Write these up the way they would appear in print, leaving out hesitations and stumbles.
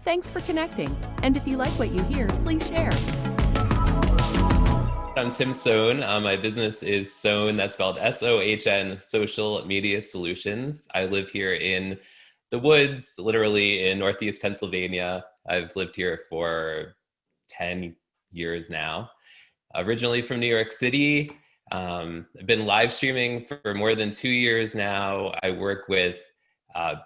Thanks for connecting. And if you like what you hear, please share. I'm Tim Sohn. My business is Sohn, that's spelled S-O-H-N, Social Media Solutions. I live here in the woods, literally in Northeast Pennsylvania. I've lived here for 10 years now. Originally from New York City. I've been live streaming for more than 2 years now. I work with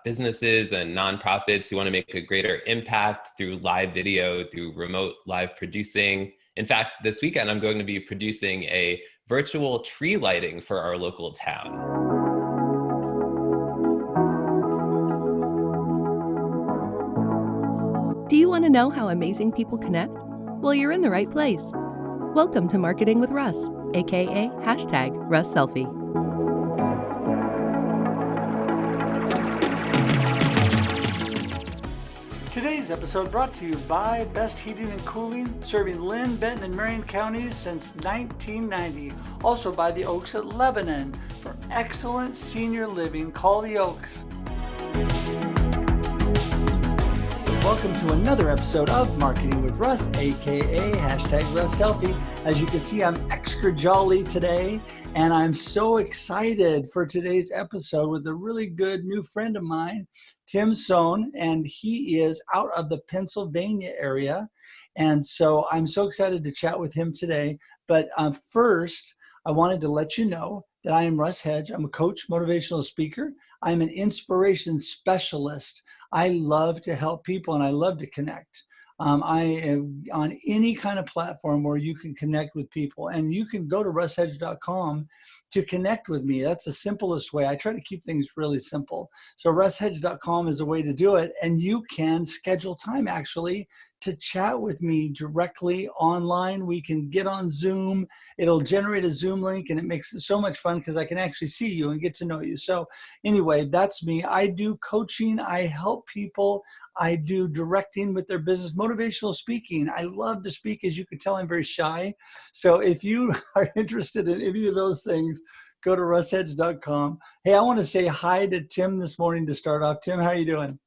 businesses and nonprofits who want to make a greater impact through live video, through remote live producing. In fact, this weekend, I'm going to be producing a virtual tree lighting for our local town. Do you want to know how amazing people connect? Well, you're in the right place. Welcome to Marketing with Russ, aka #RussSelfie. Today's episode brought to you by Best Heating and Cooling, serving Lynn, Benton, and Marion counties since 1990. Also by the Oaks at Lebanon. For excellent senior living, call the Oaks. Welcome to another episode of Marketing with Russ, aka #RussSelfie. As you can see, I'm extra jolly today, and I'm so excited for today's episode with a really good new friend of mine, Tim Sohn, and he is out of the Pennsylvania area. And so I'm so excited to chat with him today. But first, I wanted to let you know that I am Russ Hedge. I'm a coach, motivational speaker. I'm an inspiration specialist. I love to help people and I love to connect. I am on any kind of platform where you can connect with people, and you can go to russhedge.com to connect with me. That's the simplest way. I try to keep things really simple. So russhedge.com is a way to do it, and you can schedule time actually to chat with me directly online. We can get on Zoom. It'll generate a Zoom link, and it makes it so much fun because I can actually see you and get to know you. So anyway, that's me. I do coaching. I help people. I do directing with their business, motivational speaking. I love to speak. As you can tell, I'm very shy. So if you are interested in any of those things, go to russhedge.com. Hey, I want to say hi to Tim this morning to start off. Tim, how are you doing?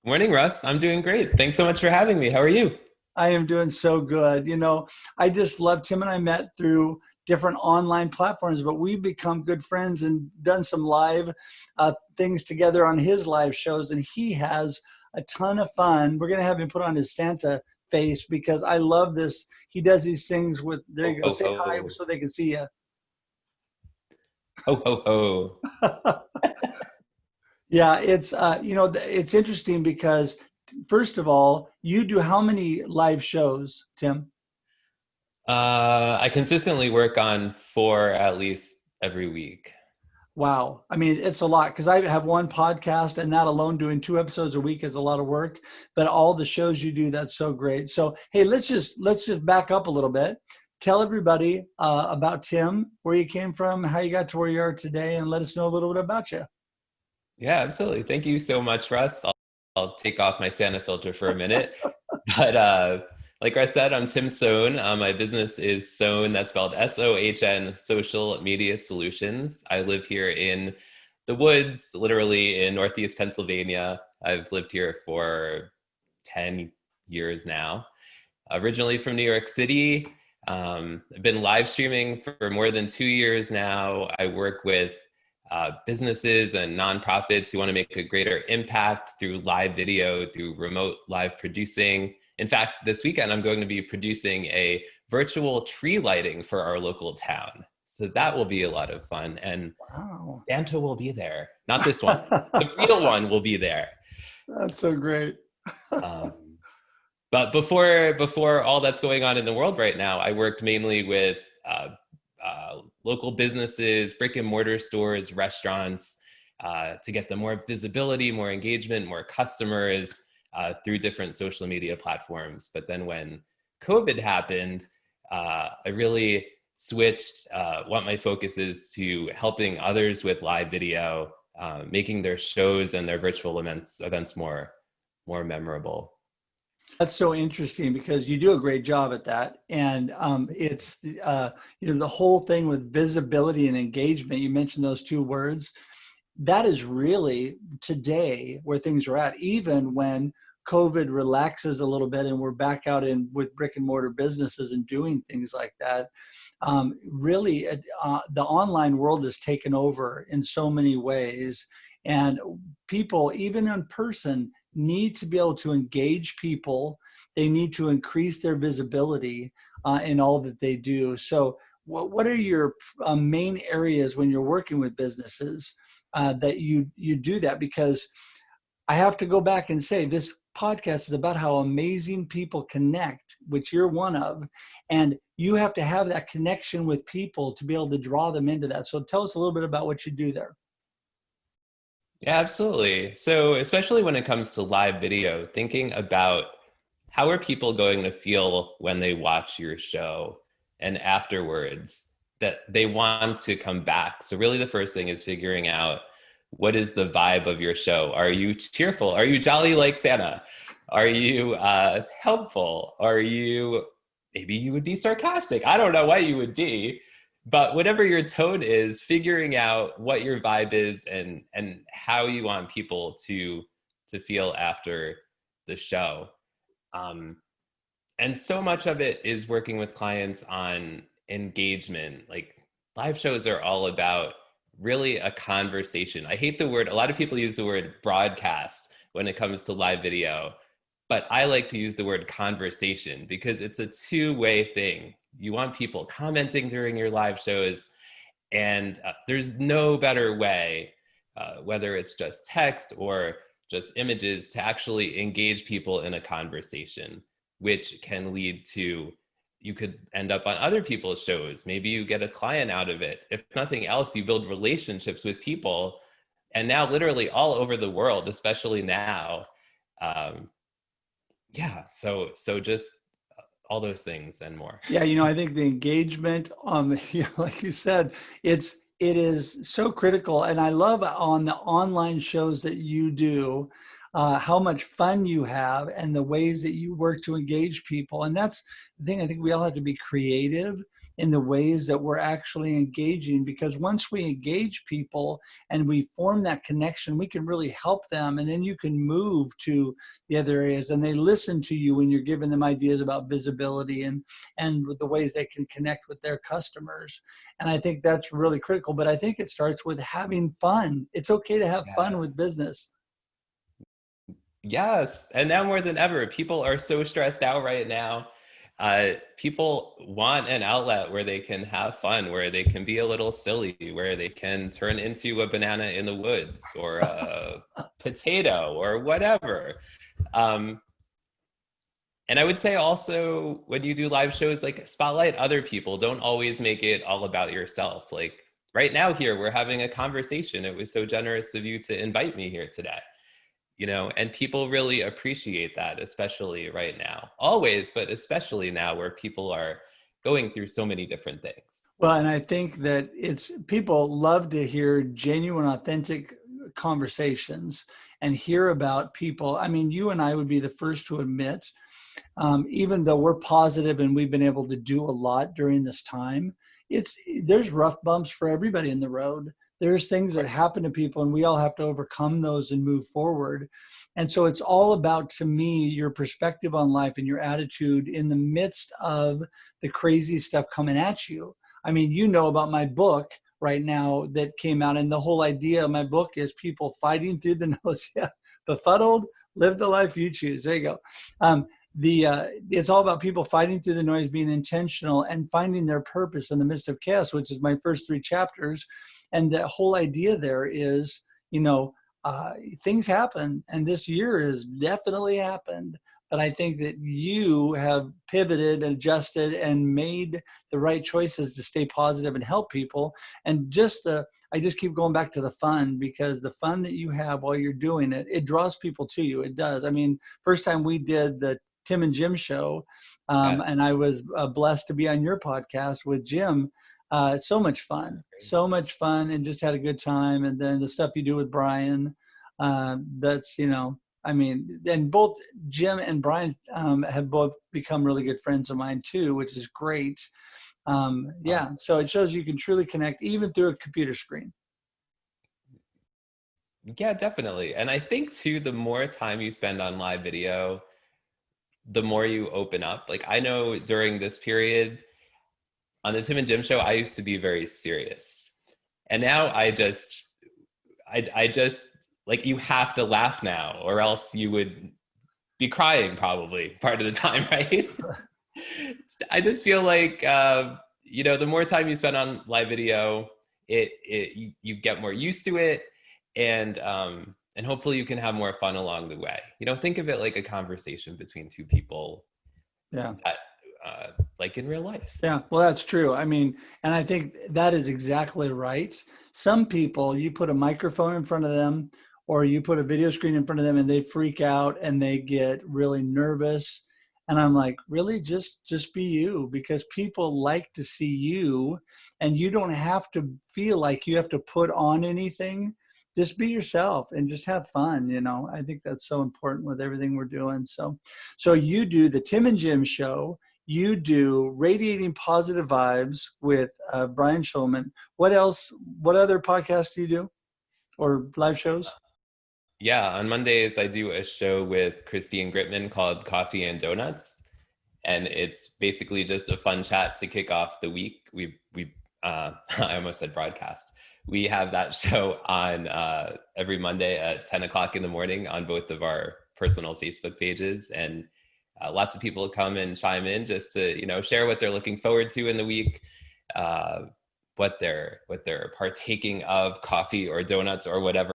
Morning, Russ. I'm doing great. Thanks so much for having me. How are you? I am doing so good. You know, I just love Tim, and I met through different online platforms, but we've become good friends and done some live things together on his live shows, and he has a ton of fun. We're going to have him put on his Santa face because I love this. He does these things with, there you go, say hi so they can see you. Ho, ho, ho. Yeah, it's, it's interesting because, first of all, you do how many live shows, Tim? I consistently work on 4 at least every week. Wow. I mean, it's a lot because I have one podcast, and that alone doing 2 episodes a week is a lot of work, but all the shows you do, that's so great. So, hey, let's just back up a little bit. Tell everybody about Tim, where you came from, how you got to where you are today, and let us know a little bit about you. Yeah, absolutely. Thank you so much, Russ. I'll take off my Santa filter for a minute. But like I said, I'm Tim Sohn. My business is Sohn, that's spelled S-O-H-N, Social Media Solutions. I live here in the woods, literally in Northeast Pennsylvania. I've lived here for 10 years now. Originally from New York City. I've been live streaming for more than 2 years now. I work with businesses and nonprofits who want to make a greater impact through live video, through remote live producing. In fact, this weekend, I'm going to be producing a virtual tree lighting for our local town. So that will be a lot of fun. And wow. Santa will be there. Not this one. The real one will be there. That's so great. But before all that's going on in the world right now, I worked mainly with local businesses, brick and mortar stores, restaurants, to get them more visibility, more engagement, more customers through different social media platforms. But then when COVID happened, I really switched what my focus is to helping others with live video, making their shows and their virtual events more memorable. That's so interesting because you do a great job at that. And it's, the whole thing with visibility and engagement, you mentioned those 2 words, that is really today where things are at. Even when COVID relaxes a little bit and we're back out in with brick and mortar businesses and doing things like that, really the online world has taken over in so many ways. And people, even in person, need to be able to engage people. They need to increase their visibility in all that they do. So what are your main areas when you're working with businesses that you do that? Because I have to go back and say this podcast is about how amazing people connect, which you're one of, and you have to have that connection with people to be able to draw them into that. So tell us a little bit about what you do there. Yeah, absolutely. So especially when it comes to live video, thinking about how are people going to feel when they watch your show and afterwards that they want to come back. So really the first thing is figuring out what is the vibe of your show. Are you cheerful? Are you jolly like Santa? Are you helpful? Are you, maybe you would be sarcastic. I don't know what you would be, but whatever your tone is, figuring out what your vibe is and how you want people to feel after the show. And so much of it is working with clients on engagement. Like live shows are all about really a conversation. I hate the word, a lot of people use the word broadcast when it comes to live video, but I like to use the word conversation because it's a two-way thing. You want people commenting during your live shows, and there's no better way, whether it's just text or just images, to actually engage people in a conversation, which can lead to, you could end up on other people's shows. Maybe you get a client out of it. If nothing else, you build relationships with people. And now literally all over the world, especially now. So just all those things and more. Yeah, I think the engagement, like you said, it is so critical. And I love on the online shows that you do, how much fun you have and the ways that you work to engage people. And that's the thing. I think we all have to be creative in the ways that we're actually engaging, because once we engage people and we form that connection, we can really help them. And then you can move to the other areas and they listen to you when you're giving them ideas about visibility and with the ways they can connect with their customers. And I think that's really critical. But I think it starts with having fun. It's okay to have fun with business. Yes. And now more than ever, people are so stressed out right now. People want an outlet where they can have fun, where they can be a little silly, where they can turn into a banana in the woods or a potato or whatever. And I would say also when you do live shows, like spotlight other people. Don't always make it all about yourself. Like right now here, we're having a conversation. It was so generous of you to invite me here today. And people really appreciate that, especially right now, always, but especially now where people are going through so many different things. Well, and I think that people love to hear genuine, authentic conversations and hear about people. I mean, you and I would be the first to admit, even though we're positive and we've been able to do a lot during this time, there's rough bumps for everybody in the road. There's things that happen to people and we all have to overcome those and move forward. And so it's all about, to me, your perspective on life and your attitude in the midst of the crazy stuff coming at you. I mean, about my book right now that came out, and the whole idea of my book is people fighting through the nose. Yeah, befuddled, live the life you choose. There you go. It's all about people fighting through the noise, being intentional and finding their purpose in the midst of chaos, which is my first 3 chapters. And the whole idea there is, things happen, and this year has definitely happened. But I think that you have pivoted, adjusted, and made the right choices to stay positive and help people. And I just keep going back to the fun, because the fun that you have while you're doing it, it draws people to you. It does. I mean, first time we did the Tim and Jim show, and I was blessed to be on your podcast with Jim. So much fun, and just had a good time. And then the stuff you do with Brian, and both Jim and Brian have both become really good friends of mine too, which is great. Awesome. So it shows you can truly connect even through a computer screen. Yeah, definitely. And I think too, the more time you spend on live video, the more you open up. Like I know during this period on the Tim and Jim show, I used to be very serious. And now I just like, you have to laugh now or else you would be crying probably part of the time, right? I just feel like, the more time you spend on live video, you get more used to it. And hopefully you can have more fun along the way. Think of it like a conversation between two people. Yeah. That, like in real life. Yeah, well, that's true. I mean, and I think that is exactly right. Some people, you put a microphone in front of them or you put a video screen in front of them and they freak out and they get really nervous. And I'm like, really, just be you, because people like to see you and you don't have to feel like you have to put on anything. Just be yourself and just have fun. I think that's so important with everything we're doing. So you do the Tim and Jim show. You do Radiating Positive Vibes with Brian Schulman. What else? What other podcasts do you do or live shows? Yeah, on Mondays, I do a show with Christine Gritman called Coffee and Donuts. And it's basically just a fun chat to kick off the week. I almost said broadcast. We have that show on every Monday at 10 o'clock in the morning on both of our personal Facebook pages. And lots of people come and chime in just to, share what they're looking forward to in the week, what they're partaking of, coffee or donuts or whatever.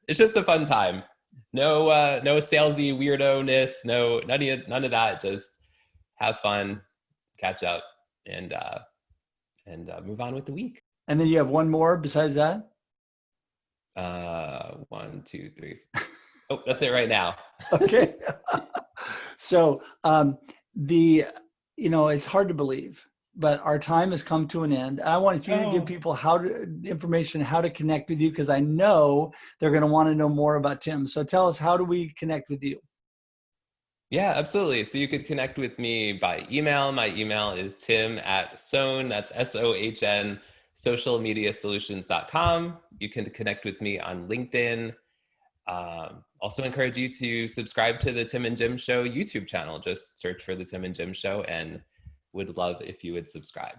It's just a fun time. No salesy weirdo-ness. None of that. Just have fun, catch up, and move on with the week. And then you have one more besides that? 1, 2, 3. Oh, that's it right now. Okay. So it's hard to believe, but our time has come to an end. I wanted you to give people information how to connect with you, because I know they're going to want to know more about Tim. So tell us, how do we connect with you? Yeah, absolutely. So you could connect with me by email. My email is tim@Sohn, that's SOHN, socialmediasolutions.com. You can connect with me on LinkedIn. Also encourage you to subscribe to the Tim and Jim Show YouTube channel. Just search for the Tim and Jim Show, and would love if you would subscribe.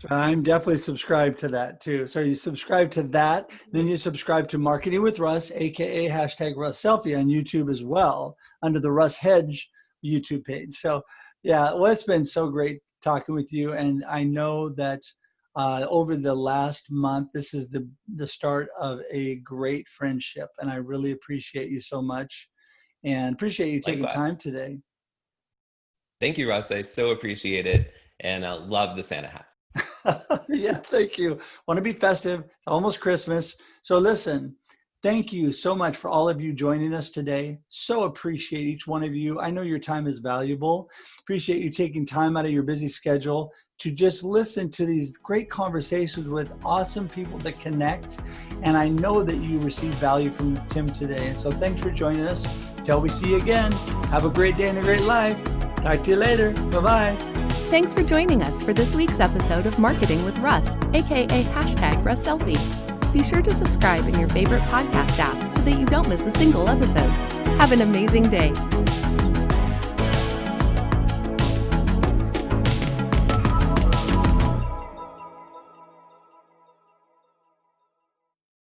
I'm definitely subscribed to that too. So you subscribe to that, then you subscribe to Marketing with Russ, aka #RussSelfie on YouTube as well, under the Russ Hedge YouTube page. So yeah, well, it's been so great talking with you. And I know that over the last month, this is the start of a great friendship. And I really appreciate you so much and appreciate you taking time today. Thank you, Russ. I so appreciate it. And I love the Santa hat. Yeah, thank you. Want to be festive, almost Christmas. So listen, thank you so much for all of you joining us today. So appreciate each one of you. I know your time is valuable. Appreciate you taking time out of your busy schedule to just listen to these great conversations with awesome people that connect. And I know that you received value from Tim today. And so thanks for joining us. Till we see you again, have a great day and a great life. Talk to you later. Bye-bye. Thanks for joining us for this week's episode of Marketing with Russ, aka #RussSelfie. Be sure to subscribe in your favorite podcast app so that you don't miss a single episode. Have an amazing day.